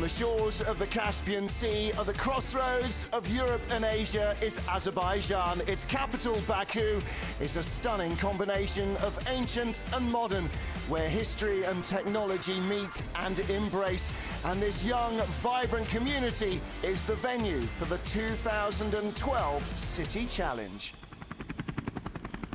the shores of the Caspian Sea, at the crossroads of Europe and Asia, is Azerbaijan. Its capital, Baku, is a stunning combination of ancient and modern, where history and technology meet and embrace. And this young, vibrant community is the venue for the 2012 City Challenge.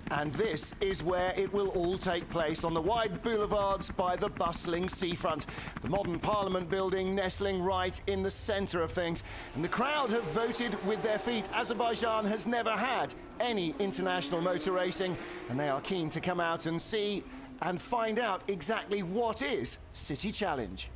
And this is where it will all take place, on the wide boulevards by the bustling seafront. The modern Parliament building nestling right in the centre of things. And the crowd have voted with their feet. Azerbaijan has never had any international motor racing, and they are keen to come out and see and find out exactly what is City Challenge.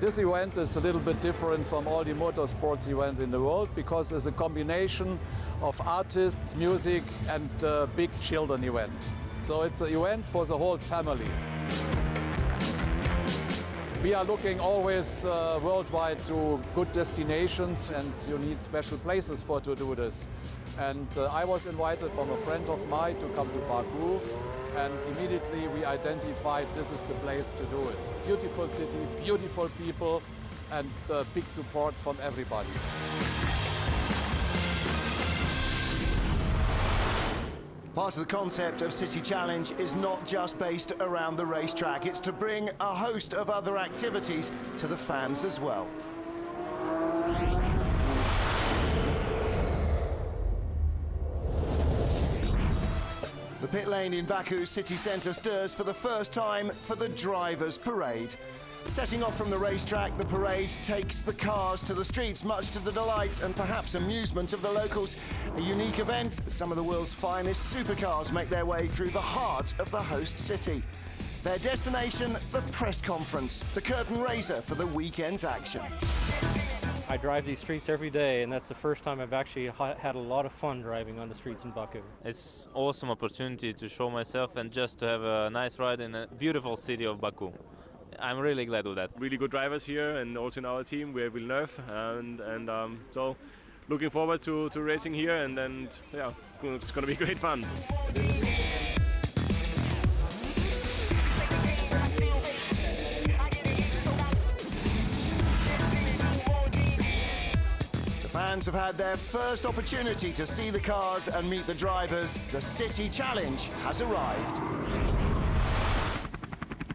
This event is a little bit different from all the motorsports events in the world because it's a combination of artists, music and a big children event. So it's an event for the whole family. We are looking always worldwide to good destinations, and you need special places to do this. And I was invited from a friend of mine to come to Baku, and immediately we identified this is the place to do it. Beautiful city, beautiful people, and big support from everybody. Part of the concept of City Challenge is not just based around the racetrack, it's to bring a host of other activities to the fans as well. The pit lane in Baku's city centre stirs for the first time for the drivers' parade. Setting off from the racetrack, the parade takes the cars to the streets, much to the delight and perhaps amusement of the locals. A unique event. Some of the world's finest supercars make their way through the heart of the host city. Their destination, the press conference, the curtain raiser for the weekend's action. I drive these streets every day, and that's the first time I've actually had a lot of fun driving on the streets in Baku. It's an awesome opportunity to show myself and just to have a nice ride in a beautiful city of Baku. I'm really glad with that. Really good drivers here, and also in our team we have Villeneuve, and so looking forward to racing here, and yeah, it's going to be great fun. Fans have had their first opportunity to see the cars and meet the drivers. The City Challenge has arrived.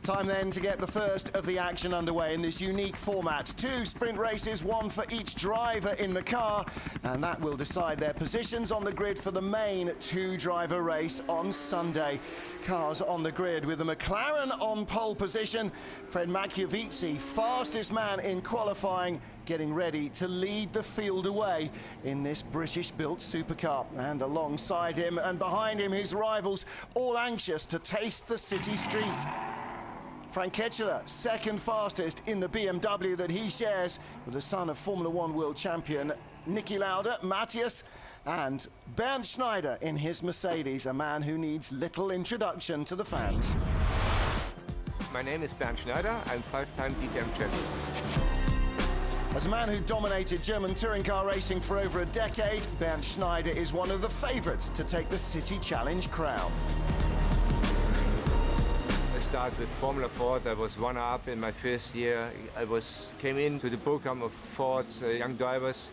Time then to get the first of the action underway in this unique format. 2 sprint races, 1 for each driver in the car, and that will decide their positions on the grid for the main 2-driver race on Sunday. Cars on the grid with the McLaren on pole position. Fred Machiavizzi, fastest man in qualifying, getting ready to lead the field away in this British-built supercar. And alongside him and behind him, his rivals, all anxious to taste the city streets. Frank Ketchler, second fastest in the BMW that he shares with the son of Formula One world champion Niki Lauda, Matthias, and Bernd Schneider in his Mercedes, a man who needs little introduction to the fans. My name is Bernd Schneider. I'm 5-time DTM champion. As a man who dominated German touring car racing for over a decade, Bernd Schneider is one of the favourites to take the City Challenge crown. I started with Formula Ford. I was runner-up in my first year. I came into the program of Ford's young drivers,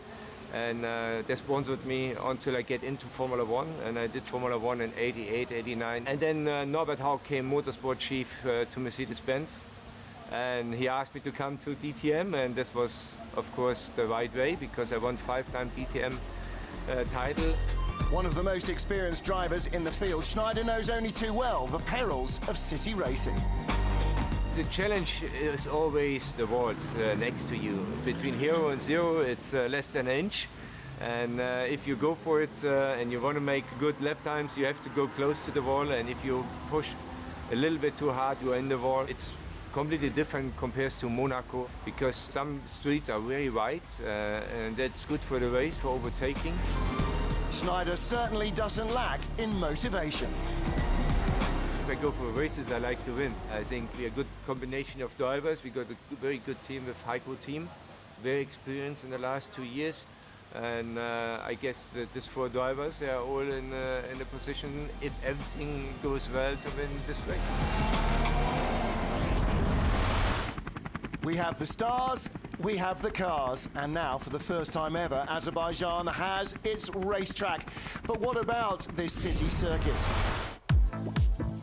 and they sponsored me until I get into Formula One, and I did Formula One in 88, 89. And then Norbert Haug came motorsport chief to Mercedes-Benz, and he asked me to come to DTM, and this was, of course, the right way, because I won 5-time DTM title. One of the most experienced drivers in the field, Schneider knows only too well the perils of city racing. The challenge is always the wall next to you. Between hero and zero, it's less than an inch. And if you go for it and you want to make good lap times, you have to go close to the wall. And if you push a little bit too hard, you are in the wall. It's completely different compared to Monaco, because some streets are very wide, and that's good for the race, for overtaking. Schneider certainly doesn't lack in motivation. If I go for races, I like to win. I think we're a good combination of drivers. We got a very good team with Heiko team, very experienced in the last 2 years. And I guess that these 4 drivers, they are all in a position, if everything goes well, to win this race. We have the stars, we have the cars, and now, for the first time ever, Azerbaijan has its racetrack. But what about this city circuit?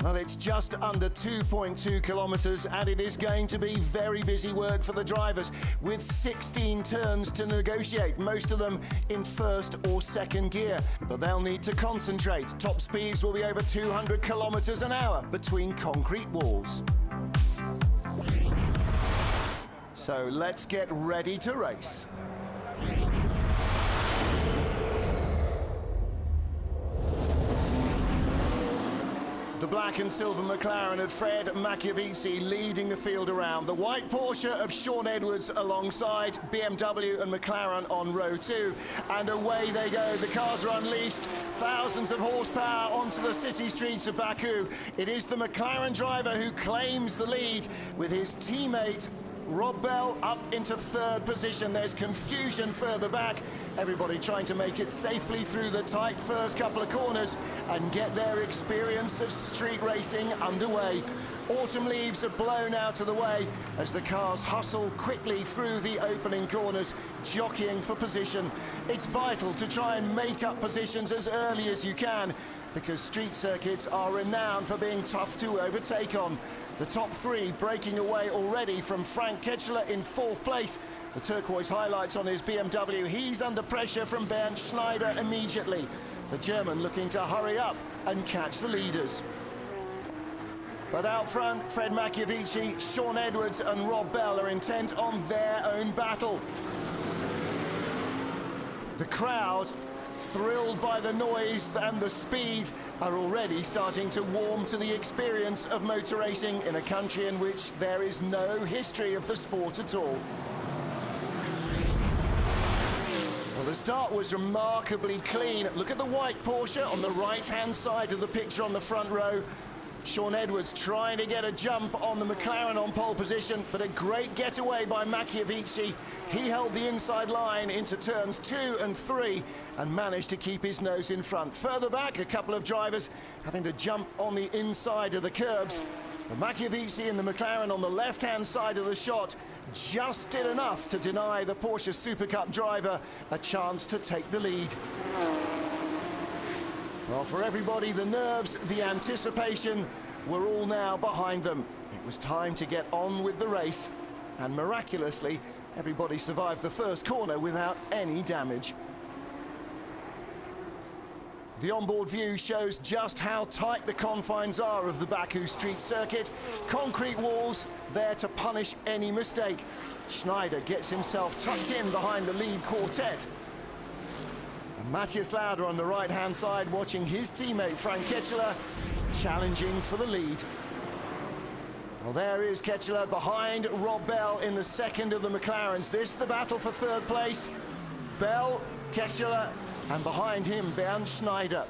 Well, it's just under 2.2 kilometres, and it is going to be very busy work for the drivers, with 16 turns to negotiate, most of them in first or second gear. But they'll need to concentrate. Top speeds will be over 200 kilometres an hour between concrete walls. So let's get ready to race. The black and silver McLaren had Fred Machiavici leading the field around. The white Porsche of Sean Edwards alongside BMW and McLaren on row 2. And away they go. The cars are unleashed. Thousands of horsepower onto the city streets of Baku. It is the McLaren driver who claims the lead with his teammate Rob Bell up into third position. There's confusion further back. Everybody trying to make it safely through the tight first couple of corners and get their experience of street racing underway. Autumn leaves are blown out of the way as the cars hustle quickly through the opening corners, jockeying for position. It's vital to try and make up positions as early as you can, because street circuits are renowned for being tough to overtake on. The top 3 breaking away already from Frank Ketchler in 4th place. The turquoise highlights on his BMW. He's under pressure from Bernd Schneider immediately. The German looking to hurry up and catch the leaders. But out front, Fred Machiavici, Sean Edwards and Rob Bell are intent on their own battle. The crowd, thrilled by the noise and the speed, are already starting to warm to the experience of motor racing in a country in which there is no history of the sport at all. Well, the start was remarkably clean. Look at the white Porsche on the right-hand side of the picture on the front row. Sean Edwards trying to get a jump on the McLaren on pole position, but a great getaway by Machiavici. He held the inside line into turns 2 and 3 and managed to keep his nose in front. Further back, a couple of drivers having to jump on the inside of the curbs. But Machiavici and the McLaren on the left-hand side of the shot just did enough to deny the Porsche Super Cup driver a chance to take the lead. Well, for everybody, the nerves, the anticipation were all now behind them. It was time to get on with the race, and miraculously, everybody survived the first corner without any damage. The onboard view shows just how tight the confines are of the Baku street circuit. Concrete walls there to punish any mistake. Schneider gets himself tucked in behind the lead quartet. Matthias Lauda on the right-hand side watching his teammate Frank Ketchler challenging for the lead. Well, there is Ketchler behind Rob Bell in the second of the McLarens. This the battle for third place. Bell, Ketchler, and behind him Bernd Schneider.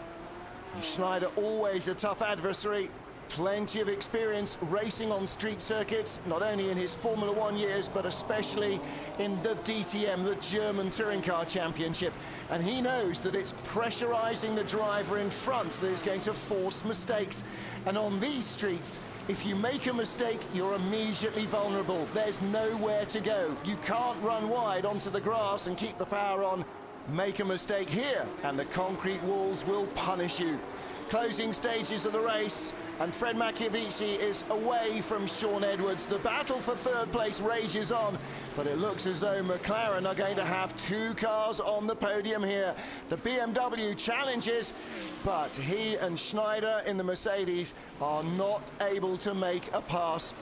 Schneider always a tough adversary. Plenty of experience racing on street circuits, not only in his Formula 1 years, but especially in the DTM, the German Touring Car Championship. And he knows that it's pressurizing the driver in front that is going to force mistakes. And on these streets, if you make a mistake, you're immediately vulnerable. There's nowhere to go. You can't run wide onto the grass and keep the power on. Make a mistake here, and the concrete walls will punish you. Closing stages of the race, and Fred Machiavici is away from Sean Edwards. The battle for third place rages on, but it looks as though McLaren are going to have 2 cars on the podium here. The BMW challenges, but he and Schneider in the Mercedes are not able to make a pass.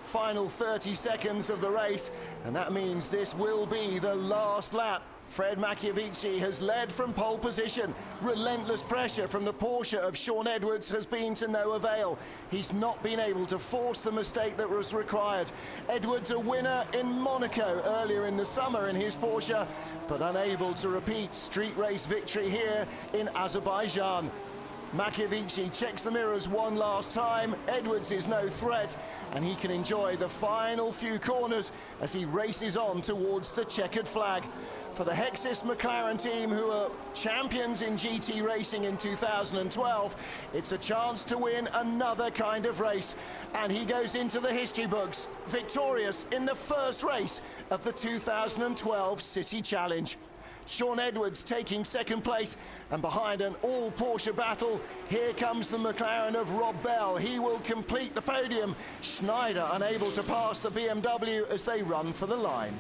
Final 30 seconds of the race, and that means this will be the last lap. Fred Machiavici has led from pole position. Relentless pressure from the Porsche of Sean Edwards has been to no avail. He's not been able to force the mistake that was required. Edwards a winner in Monaco earlier in the summer in his Porsche, but unable to repeat street race victory here in Azerbaijan. Machiavici checks the mirrors one last time. Edwards is no threat, and he can enjoy the final few corners as he races on towards the checkered flag. For the Hexis McLaren team, who are champions in GT racing in 2012, it's a chance to win another kind of race. And he goes into the history books, victorious in the first race of the 2012 City Challenge. Sean Edwards taking second place, and behind an all-Porsche battle, here comes the McLaren of Rob Bell. He will complete the podium. Schneider unable to pass the BMW as they run for the line.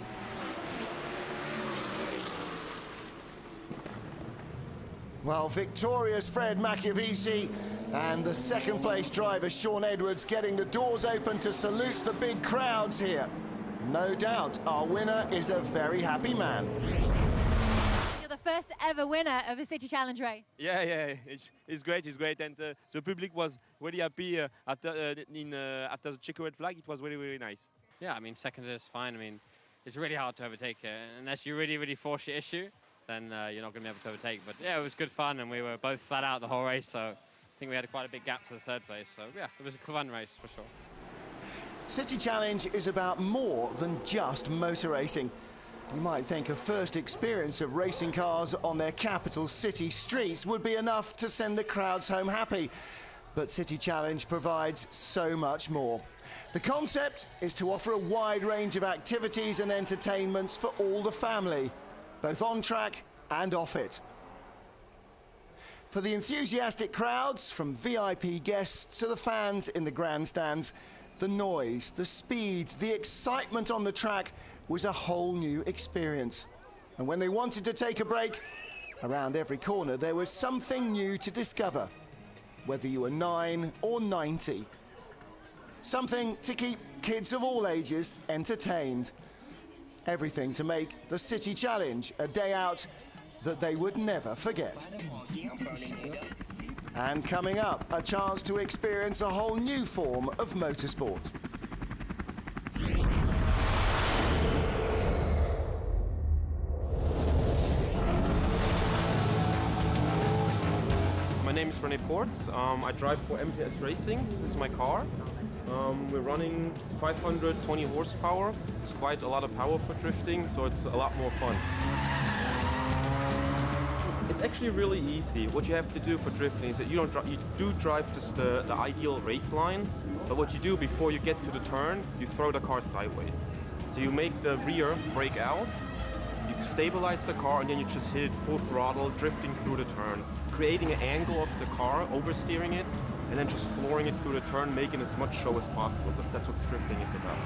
Well, victorious Fred Machiavici and the second place driver Sean Edwards getting the doors open to salute the big crowds here. No doubt our winner is a very happy man. The first ever winner of a City Challenge race. Yeah, it's great, and the public was really happy after the checkered flag. It was really nice. Yeah, I mean, second is fine. I mean, it's really hard to overtake unless you really force your issue. Then you're not going to be able to overtake. But yeah, it was good fun, and we were both flat out the whole race. So I think we had quite a big gap to the third place. So yeah, it was a fun race for sure. City Challenge is about more than just motor racing. You might think a first experience of racing cars on their capital city streets would be enough to send the crowds home happy. But City Challenge provides so much more. The concept is to offer a wide range of activities and entertainments for all the family, both on track and off it. For the enthusiastic crowds, from VIP guests to the fans in the grandstands, the noise, the speed, the excitement on the track was a whole new experience. And when they wanted to take a break, around every corner there was something new to discover, whether you were 9 or 90. Something to keep kids of all ages entertained. Everything to make the City Challenge a day out that they would never forget. And coming up, a chance to experience a whole new form of motorsport. My name is René Ports. I drive for MPS Racing. This is my car. We're running 520 horsepower. It's quite a lot of power for drifting, so it's a lot more fun. It's actually really easy. What you have to do for drifting is that you do drive just the ideal race line, but what you do before you get to the turn, you throw the car sideways. So you make the rear brake out, you stabilize the car, and then you just hit it full throttle, drifting through the turn, creating an angle of the car, oversteering it, and then just flooring it through the turn, making as much show as possible, because that's what drifting is about.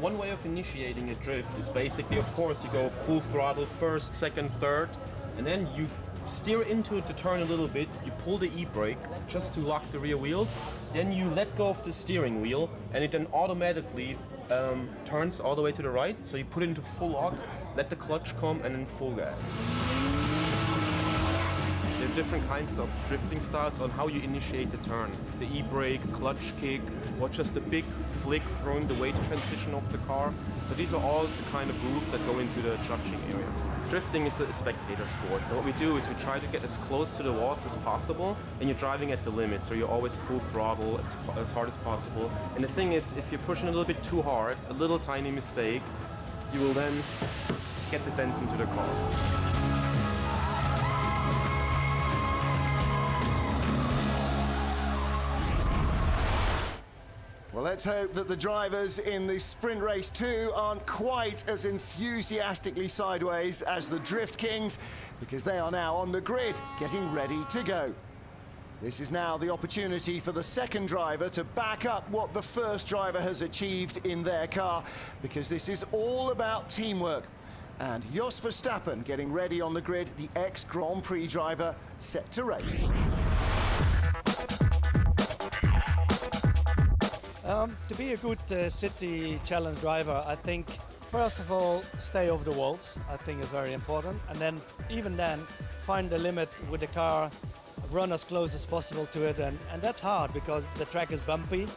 One way of initiating a drift is basically, of course, you go full throttle first, second, third, and then you steer into the turn a little bit, you pull the e-brake just to lock the rear wheels, then you let go of the steering wheel, and it then automatically turns all the way to the right, so you put it into full lock, let the clutch come, and then full gas. There are different kinds of drifting styles on how you initiate the turn. The e-brake, clutch kick, or just a big flick throwing the weight transition of the car. So these are all the kind of rules that go into the judging area. Drifting is a spectator sport. So what we do is we try to get as close to the walls as possible, and you're driving at the limit, so you're always full throttle as hard as possible. And the thing is, if you're pushing a little bit too hard, a little tiny mistake, you will then get the dents into the car. Well, let's hope that the drivers in the Sprint Race 2 aren't quite as enthusiastically sideways as the Drift Kings, because they are now on the grid, getting ready to go. This is now the opportunity for the second driver to back up what the first driver has achieved in their car, because this is all about teamwork. And Jos Verstappen getting ready on the grid, the ex-Grand Prix driver, set to race. To be a good City Challenge driver, I think, first of all, stay over the walls. I think is very important. And then, even then, find the limit with the car, run as close as possible to it. And that's hard because the track is bumpy.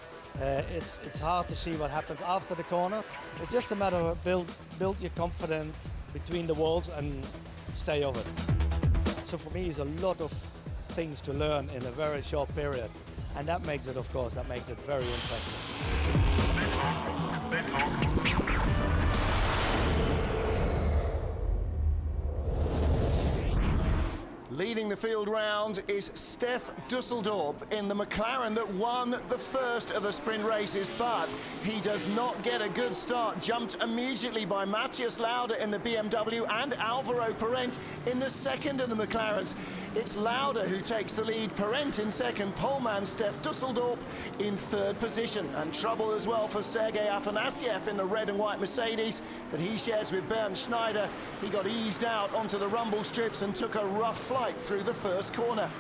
It's hard to see what happens after the corner. It's just a matter of build your confidence between the walls and stay over it. So for me, it's a lot of things to learn in a very short period. And that makes it, of course, that makes it very interesting. Leading the field round is Stef Dusseldorp in the McLaren that won the first of the sprint races, but he does not get a good start. Jumped immediately by Matthias Lauda in the BMW and Alvaro Parent in the second of the McLarens. It's Lauda who takes the lead, Parent in second, poleman Stef Dusseldorp in third position. And trouble as well for Sergei Afanasiev in the red and white Mercedes that he shares with Bernd Schneider. He got eased out onto the rumble strips and took a rough flight through the first corner.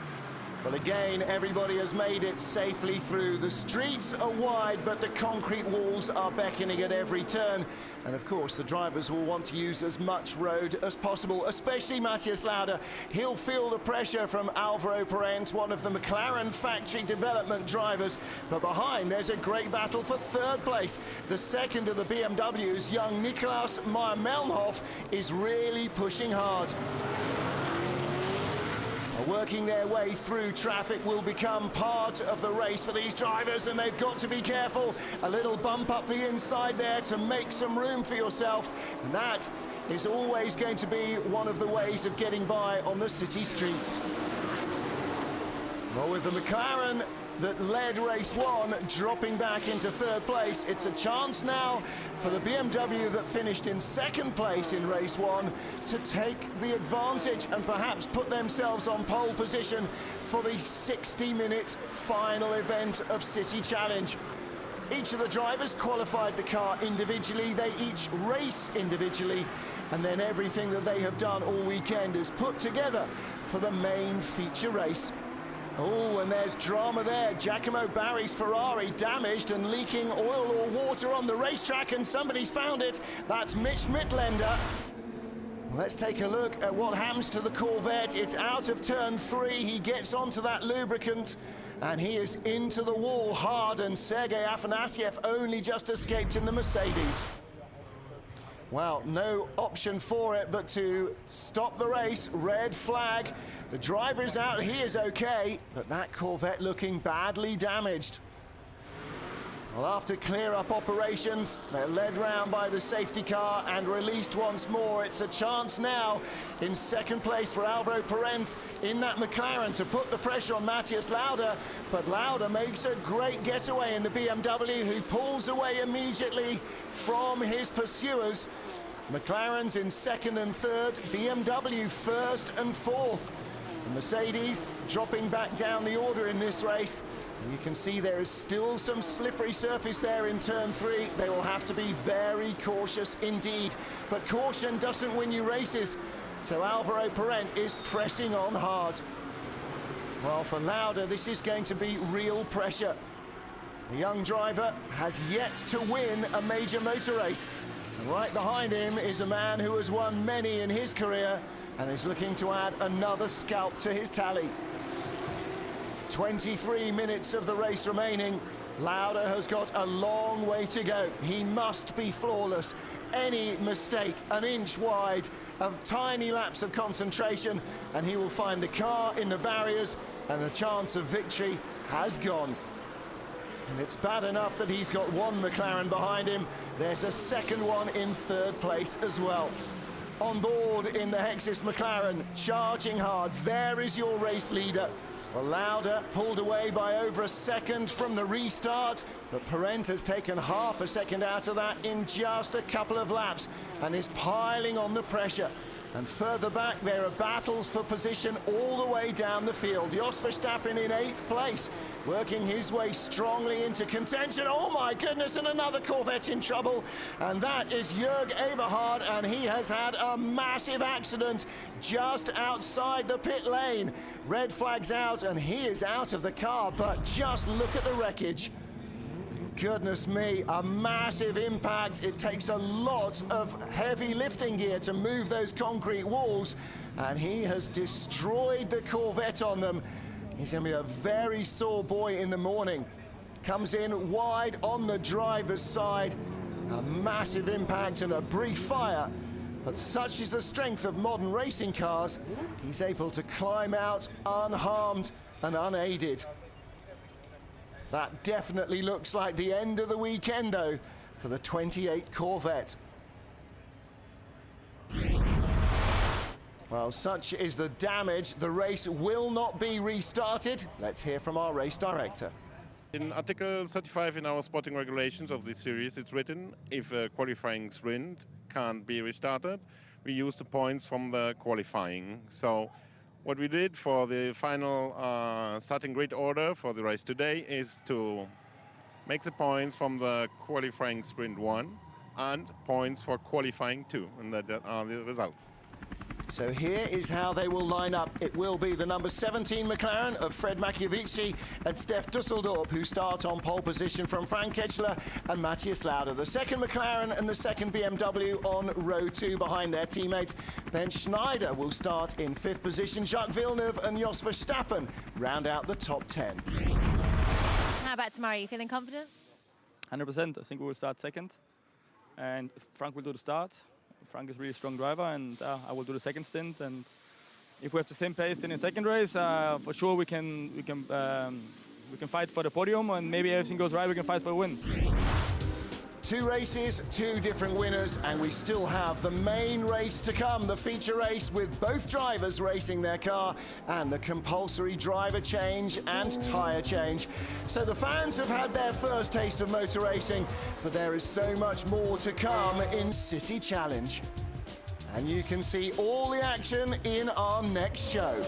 Well, again, everybody has made it safely through. The streets are wide, but the concrete walls are beckoning at every turn. And of course, the drivers will want to use as much road as possible, especially Matthias Lauda. He'll feel the pressure from Alvaro Parent, one of the McLaren factory development drivers. But behind, there's a great battle for third place. The second of the BMWs, young Nikolaus Meyer-Melnhof, is really pushing hard. Working their way through traffic will become part of the race for these drivers, and they've got to be careful. A little bump up the inside there to make some room for yourself, and that is always going to be one of the ways of getting by on the city streets. Well, with the McLaren that led race one dropping back into third place, it's a chance now for the BMW that finished in second place in race one to take the advantage and perhaps put themselves on pole position for the 60-minute final event of City Challenge. Each of the drivers qualified the car individually, they each race individually, and then everything that they have done all weekend is put together for the main feature race. Oh, and there's drama there. Giacomo Barri's Ferrari damaged and leaking oil or water on the racetrack, and somebody's found it. That's Mitch Mitländer. Let's take a look at what happens to the Corvette. It's out of turn 3. He gets onto that lubricant, and he is into the wall hard, and Sergei Afanasiev only just escaped in the Mercedes. Well, no option for it but to stop the race. Red flag. The driver is out. He is okay, but that Corvette looking badly damaged. Well, after clear-up operations, they're led round by the safety car and released once more. It's a chance now in second place for Alvaro Parent in that McLaren to put the pressure on Matthias Lauda, but Lauda makes a great getaway in the BMW, who pulls away immediately from his pursuers. McLaren's in second and third, BMW first and fourth. The Mercedes dropping back down the order in this race. And you can see there is still some slippery surface there in turn 3. They will have to be very cautious indeed. But caution doesn't win you races. So Alvaro Parent is pressing on hard. Well, for Lauda, this is going to be real pressure. The young driver has yet to win a major motor race. And right behind him is a man who has won many in his career and is looking to add another scalp to his tally. 23 minutes of the race remaining. Lauda has got a long way to go. He must be flawless. Any mistake, an inch wide, of tiny lapse of concentration, and he will find the car in the barriers, and the chance of victory has gone. And it's bad enough that he's got one McLaren behind him. There's a second one in third place as well. On board in the Hexis McLaren, charging hard. There is your race leader. Well, Lauda pulled away by over a second from the restart, but Parent has taken half a second out of that in just a couple of laps and is piling on the pressure. And further back, there are battles for position all the way down the field. Jos Verstappen in 8th place, working his way strongly into contention. Oh my goodness, and another Corvette in trouble. And that is Jörg Eberhard, and he has had a massive accident just outside the pit lane. Red flag's out, and he is out of the car, but just look at the wreckage. Goodness me, a massive impact. It takes a lot of heavy lifting gear to move those concrete walls, and he has destroyed the Corvette on them. He's going to be a very sore boy in the morning. Comes in wide on the driver's side. A massive impact and a brief fire But such is the strength of modern racing cars, he's able to climb out unharmed and unaided. That definitely looks like the end of the weekend, though, for the 28 Corvette. Well, such is the damage. The race will not be restarted. Let's hear from our race director. In Article 35 in our spotting regulations of this series, it's written, if a qualifying sprint can't be restarted, we use the points from the qualifying. So what we did for the final starting grid order for the race today is to make the points from the qualifying sprint 1 and points for qualifying 2, and that are the results. So here is how they will line up. It will be the number 17 McLaren of Fred Machiavici and Stef Dusseldorp, who start on pole position from Frank Ketchler and Matthias Lauda. The second McLaren and the second BMW on row 2 behind their teammates. Ben Schneider will start in 5th position. Jacques Villeneuve and Jos Verstappen round out the top 10. How about tomorrow? Are you feeling confident? 100%. I think we will start second, and Frank will do the start. Frank is a really strong driver, and I will do the second stint. And if we have the same pace in the second race, for sure we can fight for the podium, and maybe everything goes right, we can fight for a win. 2 races, 2 different winners, and we still have the main race to come, the feature race with both drivers racing their car and the compulsory driver change and tyre change. So the fans have had their first taste of motor racing, but there is so much more to come in City Challenge. And you can see all the action in our next show.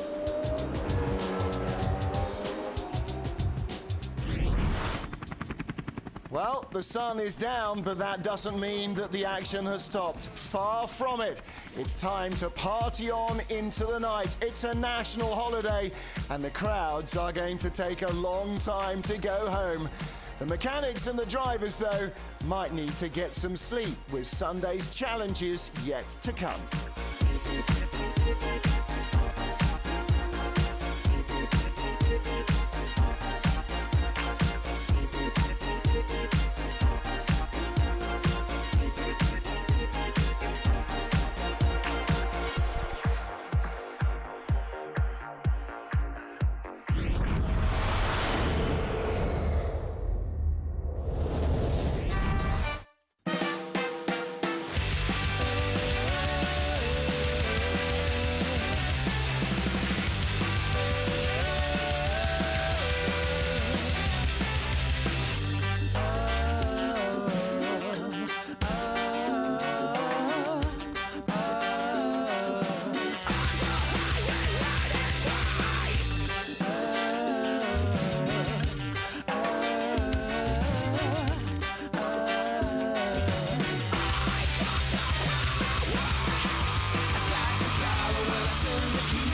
Well, the sun is down, but that doesn't mean that the action has stopped. Far from it. It's time to party on into the night. It's a national holiday, and the crowds are going to take a long time to go home. The mechanics and the drivers, though, might need to get some sleep, with Sunday's challenges yet to come. The key